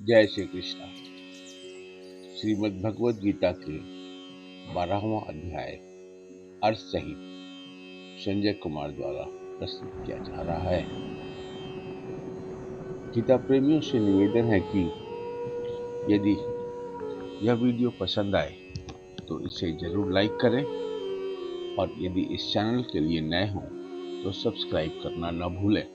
जय श्री कृष्णा। श्रीमद् भगवद गीता के 12वां अध्याय अर्थ सहित संजय कुमार द्वारा प्रस्तुत किया जा रहा है। गीता प्रेमियों से निवेदन है कि यदि यह वीडियो पसंद आए तो इसे जरूर लाइक करें और यदि इस चैनल के लिए नए हों तो सब्सक्राइब करना न भूलें।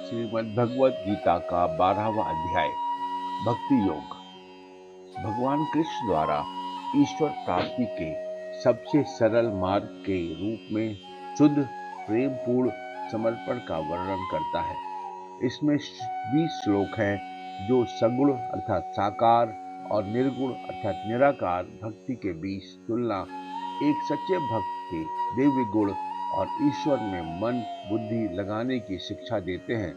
श्रीमद् भगवद गीता का 12वां अध्याय भक्ति योग। भगवान कृष्ण द्वारा ईश्वर प्राप्ति के सबसे सरल मार्ग के रूप में शुद्ध प्रेम पूर्ण समर्पण का वर्णन करता है। इसमें 20 श्लोक हैं जो सगुण अर्थात साकार और निर्गुण अर्थात निराकार भक्ति के बीच तुलना, एक सच्चे भक्त के दिव्य गुण और ईश्वर में मन बुद्धि लगाने की शिक्षा देते हैं,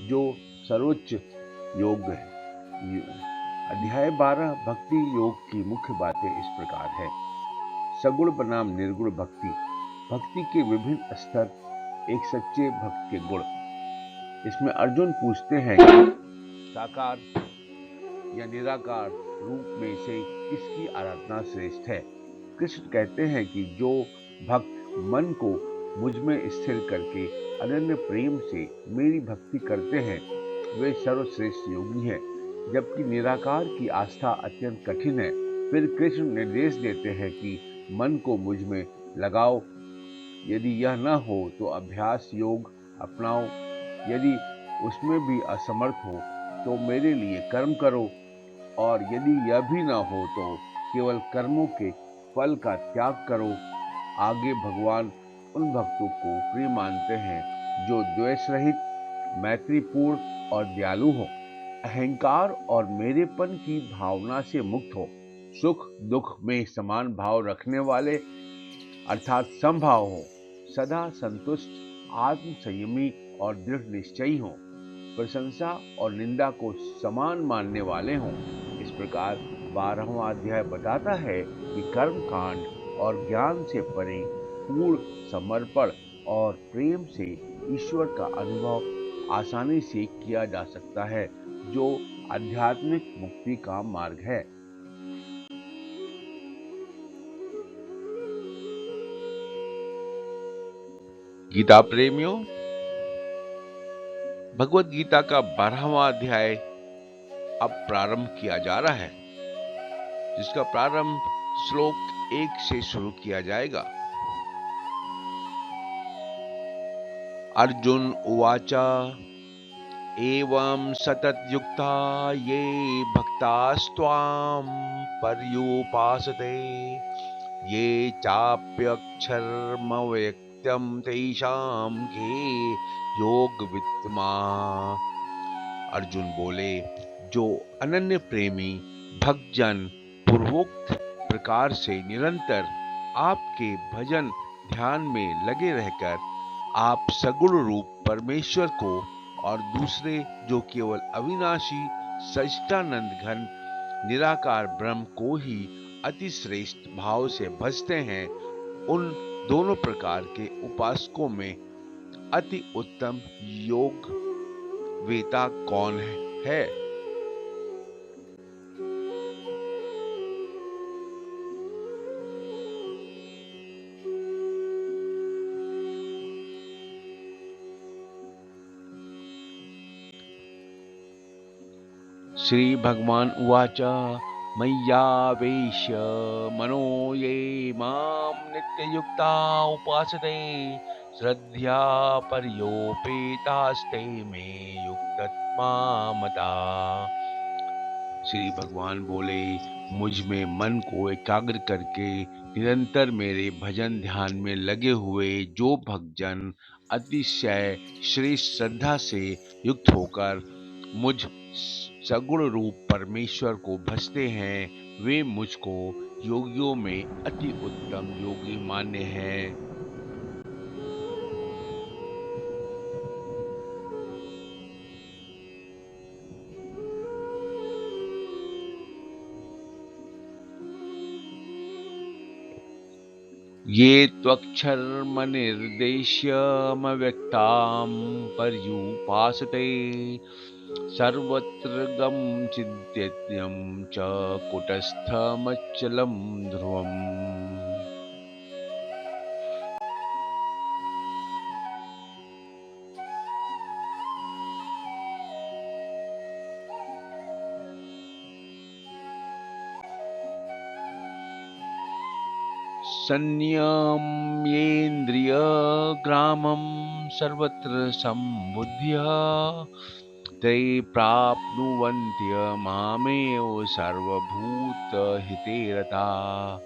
जो सर्वोच्च योग है। अध्याय 12 भक्ति योग की मुख्य बातें इस प्रकार है। सगुण बनाम निर्गुण भक्ति। भक्ति के विभिन्न स्तर, एक सच्चे भक्त के गुण। इसमें अर्जुन पूछते हैं कि साकार या निराकार रूप में से किसकी आराधना श्रेष्ठ है। कृष्ण कहते हैं कि जो भक्त मन को मुझ में स्थिर करके अनन्य प्रेम से मेरी भक्ति करते हैं वे सर्वश्रेष्ठ योगी हैं, जबकि निराकार की आस्था अत्यंत कठिन है। फिर कृष्ण निर्देश देते हैं कि मन को मुझ में लगाओ, यदि यह न हो तो अभ्यास योग अपनाओ, यदि उसमें भी असमर्थ हो तो मेरे लिए कर्म करो, और यदि यह भी न हो तो केवल कर्मों के फल का त्याग करो। आगे भगवान उन भक्तों को प्रिय मानते हैं जो द्वेष रहित, मैत्रीपूर्ण और दयालु हो, अहंकार और मेरेपन की भावना से मुक्त हो, सुख दुख में समान भाव रखने वाले अर्थात समभाव हो, सदा संतुष्ट, आत्म संयमी और दृढ़ निश्चयी हो, प्रशंसा और निंदा को समान मानने वाले हों। इस प्रकार 12वां अध्याय बताता है कि कर्म कांड और ज्ञान से परे पूर्ण समर्पण और प्रेम से ईश्वर का अनुभव आसानी से किया जा सकता है, जो आध्यात्मिक मुक्ति का मार्ग है। गीता प्रेमियों, भगवत गीता का 12वां अध्याय अब प्रारंभ किया जा रहा है, जिसका प्रारंभ श्लोक 1 से शुरू किया जाएगा। अर्जुन उवाच एवं सततयुक्ता ये भक्तास्त्वां पर्युपासते ये चाप्यक्षरमव्यक्तं तेषां के योग वित्तमा। अर्जुन बोले, जो अनन्य प्रेमी भक्तजन पूर्वोक्त प्रकार से निरंतर आपके भजन ध्यान में लगे रहकर आप सगुण रूप परमेश्वर को और दूसरे जो केवल अविनाशी सच्चिदानंद घन निराकार ब्रह्म को ही अति श्रेष्ठ भाव से भजते हैं, उन दोनों प्रकार के उपासकों में अति उत्तम योग वेता कौन है? श्री भगवान उवाच मय्यावेश्य मनो ये मां नित्ययुक्ता उपासते श्रद्धया पर्योपेतास्ते मे युक्ततमा मता। श्री भगवान बोले, मुझ में मन को एकाग्र करके निरंतर मेरे भजन ध्यान में लगे हुए जो भक्तजन अतिशय श्रेष्ठ श्रद्धा से युक्त होकर मुझ सगुण रूप परमेश्वर को भजते हैं, वे मुझको योगियों में अति उत्तम योगी मान्य हैं। ये त्वक्षरमनिर्देश्यमव्यक्तां पर्युपासते सर्वत्र गं चिन्त्यं च कुटस्थमचलं ध्रुवम्। संयम्येन्द्रियग्रामं सर्वत्र सम्बुद्ध्य ते प्राप्नुवन्त्यमामेव सर्वभूतहिते रताः।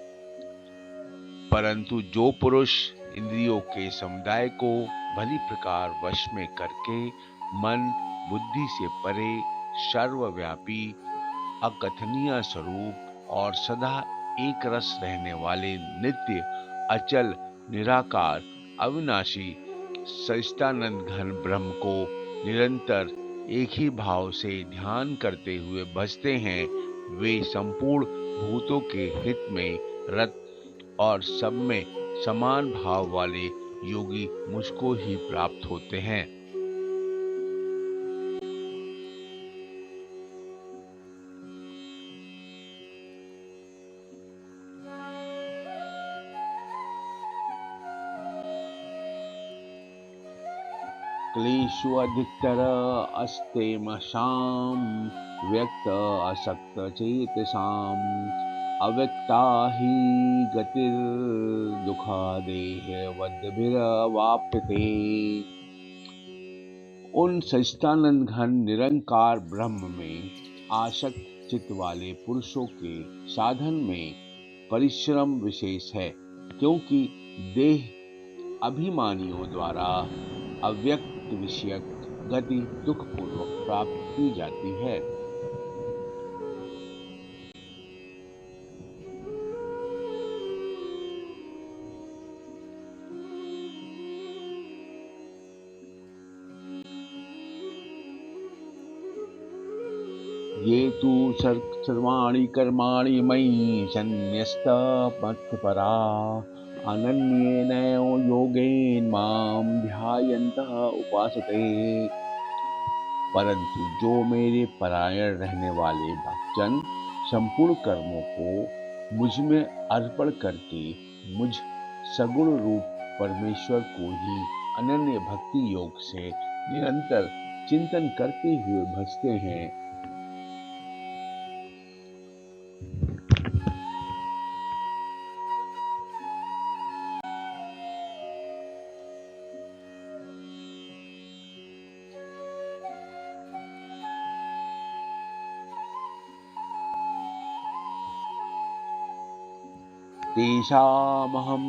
परंतु जो पुरुष इंद्रियों के समुदाय को भली प्रकार वश में करके मन बुद्धि से परे सर्वव्यापी अकथनीय स्वरूप और सदा एक रस रहने वाले नित्य अचल निराकार अविनाशी सच्चिदानंद घन ब्रह्म को निरंतर एक ही भाव से ध्यान करते हुए भजते हैं, वे संपूर्ण भूतों के हित में रत और सब में समान भाव वाले योगी मुझको ही प्राप्त होते हैं। क्लेशु अधिकतर अस्ते मशाम व्यक्त असक्त चेतसाम अव्यक्ता ही गतिर दुखा देह वद्भिरवाप्यते। उन सच्चिदानंद घन निरंकार ब्रह्म में आसक्त चित्त वाले पुरुषों के साधन में परिश्रम विशेष है, क्योंकि देह अभिमानियों द्वारा अव्यक्त विषयक गति दुख पूर्वक प्राप्त की जाती है। ये तु सर्वाणि कर्माणि मयि सन्न्यस्तमत्परा अनन्येन योगेन मां ध्यायन्तः उपासते। परंतु जो मेरे परायण रहने वाले भक्तजन संपूर्ण कर्मों को मुझ में अर्पण करके मुझ सगुण रूप परमेश्वर को ही अनन्य भक्ति योग से निरंतर चिंतन करते हुए भजते हैं, तेषामहं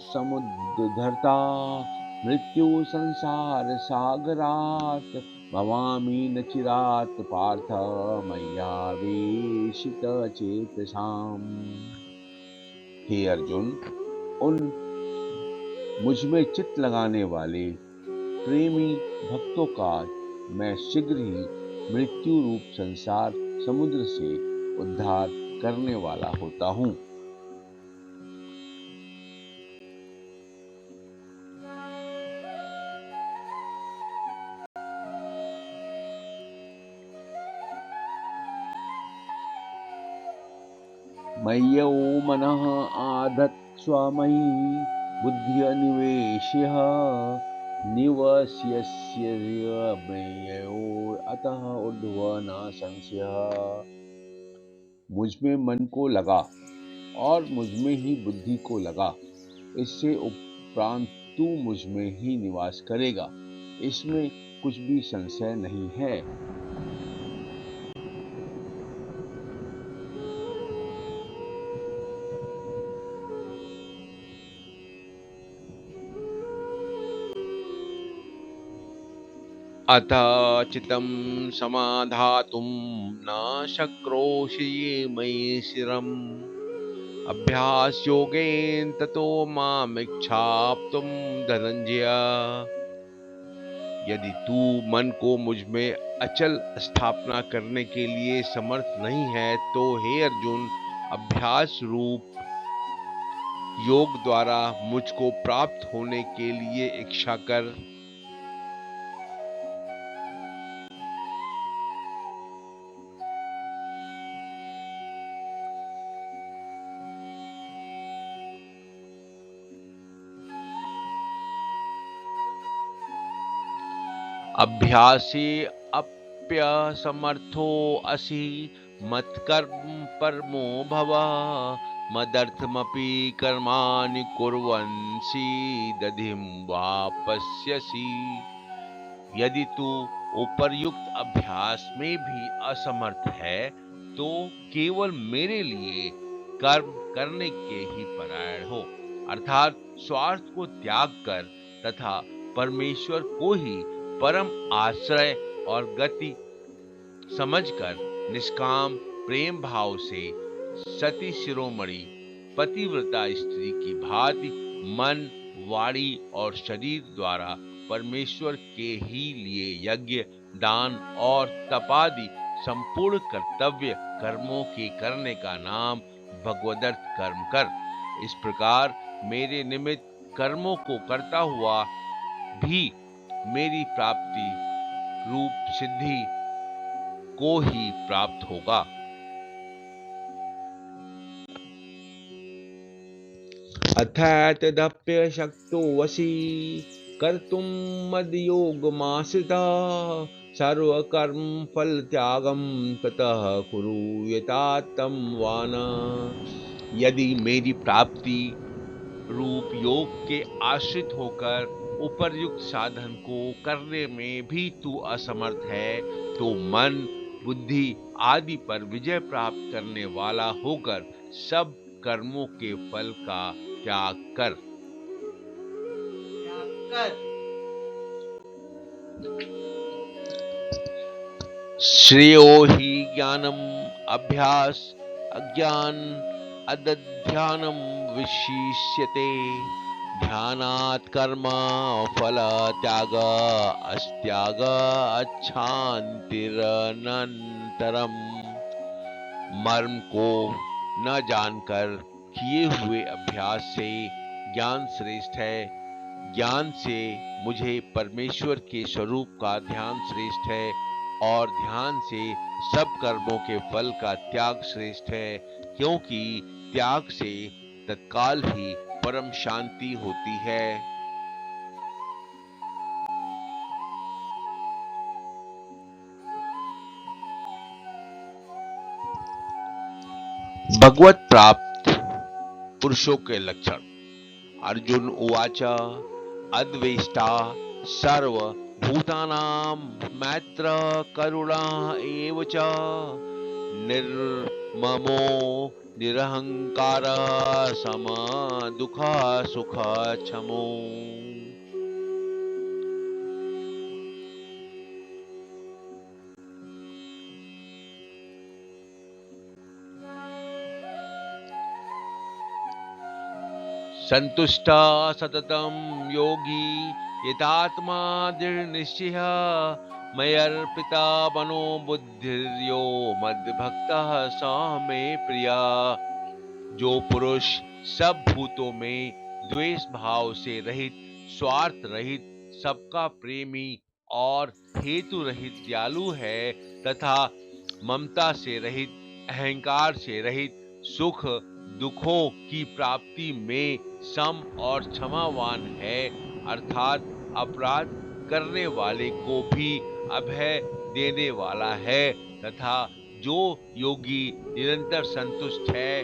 समुद्धर्ता मृत्यु संसार सागरात् भवामि न चिरात् पार्थ मय्यावेशित चेतसाम्। हे अर्जुन, उन मुझ में चित्त लगाने वाले प्रेमी भक्तों का मैं शीघ्र ही मृत्यु रूप संसार समुद्र से उद्धार करने वाला होता हूँ। मय्यो मनः आधत्स्व मयि बुद्धिर्निवेश्य निवस्यस्य मय्यो अतः ऊर्ध्व न संशयः। मुझ में मन को लगा और मुझ में ही बुद्धि को लगा, इससे उपरांत तू मुझ में ही निवास करेगा, इसमें कुछ भी संशय नहीं है। अथ चितं समाधातुं न शक्नोषि मयि स्थिरम् अभ्यासयोगेन ततो मामिच्छाप्तुं धनंजय। यदि तू मन को मुझ में अचल स्थापना करने के लिए समर्थ नहीं है तो हे अर्जुन, अभ्यास रूप योग द्वारा मुझको प्राप्त होने के लिए इच्छा कर। अभ्यासे अप्यसमर्थो असि मत्कर्म परमो भव मदर्थमपि कर्माणि कुर्वन् दधिं वापस्यसि। यदि तू उपर्युक्त अभ्यास में भी असमर्थ है तो केवल मेरे लिए कर्म करने के ही परायण हो, अर्थात स्वार्थ को त्याग कर तथा परमेश्वर को ही परम आश्रय और गति समझकर निष्काम प्रेम भाव से सती शिरोमणि पतिव्रता स्त्री की भांति मन, वाणी और शरीर द्वारा परमेश्वर के ही लिए यज्ञ, दान और तपादि संपूर्ण कर्तव्य कर्मों के करने का नाम भगवदर्थ कर्म कर। इस प्रकार मेरे निमित्त कर्मों को करता हुआ भी मेरी प्राप्ति रूप सिद्धि को ही प्राप्त होगा। अथैतदप्यशक्तोऽसि कर्तुं मद्योगमाश्रितः सर्वकर्मफलत्यागं ततः कुरु यथार्थं वा न। यदि मेरी प्राप्ति रूप योग के आश्रित होकर उपर्युक्त साधन को करने में भी तू असमर्थ है तो मन, बुद्धि आदि पर विजय प्राप्त करने वाला होकर सब कर्मों के फल का त्याग कर। श्रेयो हि ज्ञानम अभ्यास अज्ञान अदध्यानम विशिष्यते ध्यानात् कर्म फल त्याग अस्त्याग अच्छान्तिरनंतरम। मर्म को न जानकर किए हुए अभ्यास से ज्ञान श्रेष्ठ है, ज्ञान से मुझे परमेश्वर के स्वरूप का ध्यान श्रेष्ठ है और ध्यान से सब कर्मों के फल का त्याग श्रेष्ठ है, क्योंकि त्याग से तत्काल ही परम शांति होती है। भगवत प्राप्त पुरुषों के लक्षण। अर्जुन उवाच अद्वेष्टा सर्व भूतानां मैत्र करुणा एव च निर्ममो निरहंकार सम दुख सुख क्षमो। संतुष्टा सततं योगी यतात्मा दृढ़ निश्चय मयर्पिता मनो बुद्धिर्यो मद्भक्तः स मे प्रिया। जो पुरुष सब भूतों में द्वेष भाव से रहित, स्वार्थ रहित, सबका प्रेमी और हेतु रहित दयालु है तथा ममता से रहित, अहंकार से रहित, सुख दुखों की प्राप्ति में सम और क्षमावान है, अर्थात अपराध करने वाले को भी अभय देने वाला है तथा जो योगी निरंतर संतुष्ट है,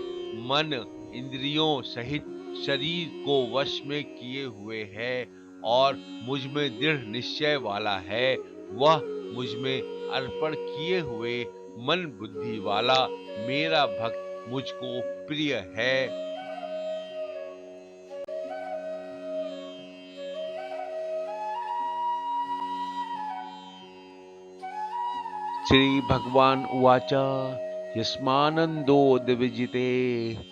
मन इंद्रियों सहित शरीर को वश में किए हुए है और मुझ में दृढ़ निश्चय वाला है, वह मुझ में अर्पण किए हुए मन बुद्धि वाला मेरा भक्त मुझको प्रिय है। श्री भगवान उवाच यस्मानंदो द्विजिते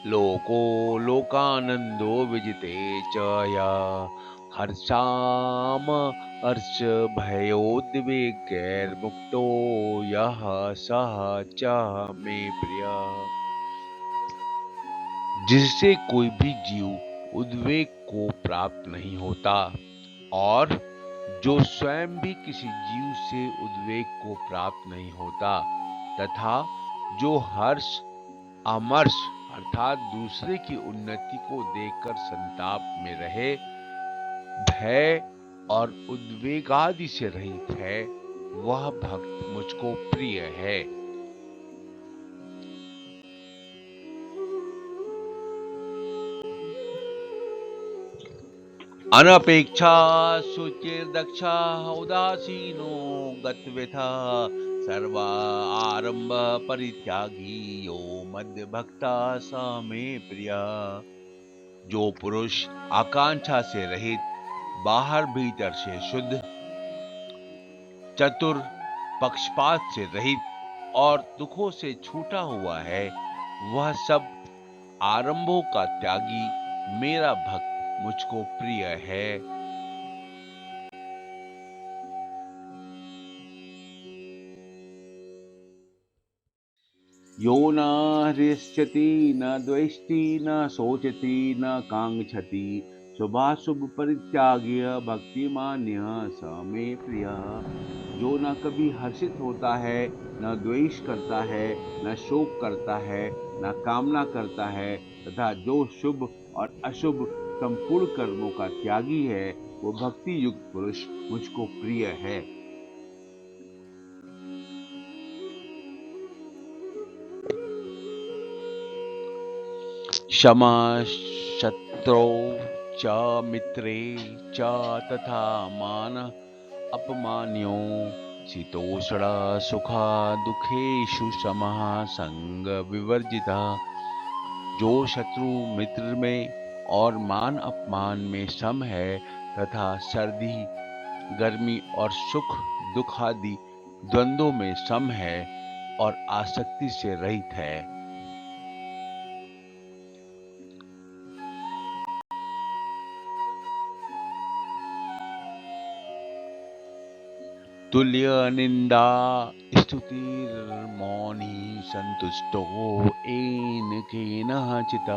लोको लोकानंदो विजिते च या हर्षाम हर्ष भयोद्वेगैर्मुक्तो यः सः च मे प्रिय। जिससे कोई भी जीव उद्वेग को प्राप्त नहीं होता और जो स्वयं भी किसी जीव से उद्वेग को प्राप्त नहीं होता तथा जो हर्ष अमर्ष अर्थात दूसरे की उन्नति को देखकर संताप में रहे, भय और उद्वेग आदि से रहित है, वह भक्त मुझको प्रिय है। अनपेक्षा शुचिर्दक्षा उदासीनो गतव्यथा सर्व आरंभ परित्यागी यो मध्य भक्ता स मे प्रिया। जो पुरुष आकांक्षा से रहित, बाहर भीतर से शुद्ध, चतुर, पक्षपात से रहित और दुखों से छूटा हुआ है, वह सब आरंभों का त्यागी मेरा भक्त मुझको प्रिय है। यो न हृष्यति न द्वेष्टि न शोचति न कांक्षति शुभाशुभ परित्याग्य भक्तिमान्य स मे प्रिय। जो न कभी हर्षित होता है, न द्वेष करता है, न शोक करता है, न कामना करता है तथा जो शुभ और अशुभ संपूर्ण कर्मों का त्यागी है, वो भक्ति युक्त पुरुष मुझको प्रिय है। क्षमा शत्रौ च मित्रे च तथा मान अपमान्यो शीतोष्ण सुखा दुखेषु समः संग विवर्जिता। जो शत्रु मित्र में और मान अपमान में सम है तथा सर्दी गर्मी और सुख दुख आदि द्वंद्वों में सम है और आसक्ति से रहित है। तुल्य निंदा स्तुतिर्मौनी संतुष्टो येन केनचित्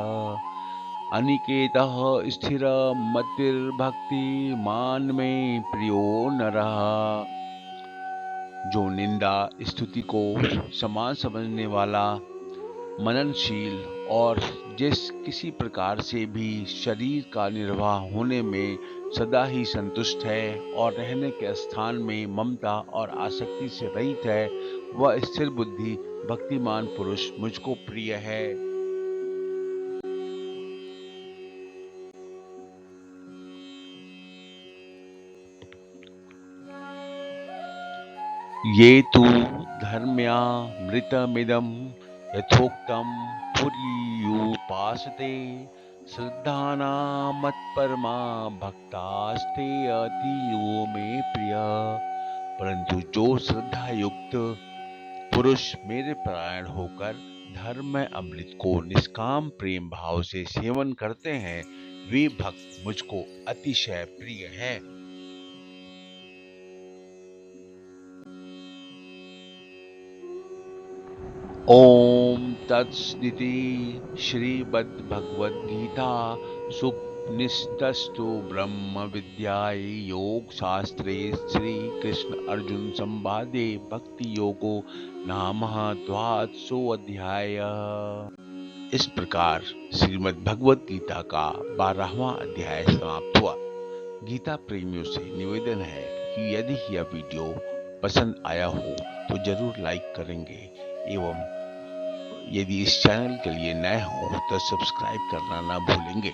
अनिकेतः स्थिर मतिर्भक्तिमान में प्रियो नरः। जो निंदा स्तुति को समान समझने वाला, मननशील और जिस किसी प्रकार से भी शरीर का निर्वाह होने में सदा ही संतुष्ट है और रहने के स्थान में ममता और आसक्ति से रहित है, वह स्थिर बुद्धि भक्तिमान पुरुष मुझको प्रिय है। ये तु धर्म्यामृतमिदं यथोक्तं पुर्युपासते श्रद्धाना मत्परमा भक्तास्ते अतीयो में प्रिय। परंतु जो श्रद्धा युक्त पुरुष मेरे परायण होकर धर्म में अमृत को निष्काम प्रेम भाव से सेवन करते हैं, वे भक्त मुझको अतिशय प्रिय हैं। ओम तत्सदिति श्रीमद्भगवद्गीता सुपनिषत्सु ब्रह्म विद्याय योग शास्त्रे श्री कृष्ण अर्जुन संवादे भक्ति योगो नामः द्वादशोऽध्याय। इस प्रकार श्रीमद् भगवद गीता का 12वां अध्याय समाप्त हुआ। गीता प्रेमियों से निवेदन है कि यदि यह वीडियो पसंद आया हो तो जरूर लाइक करेंगे एवं यदि इस चैनल के लिए नए हो तो सब्सक्राइब करना ना भूलेंगे।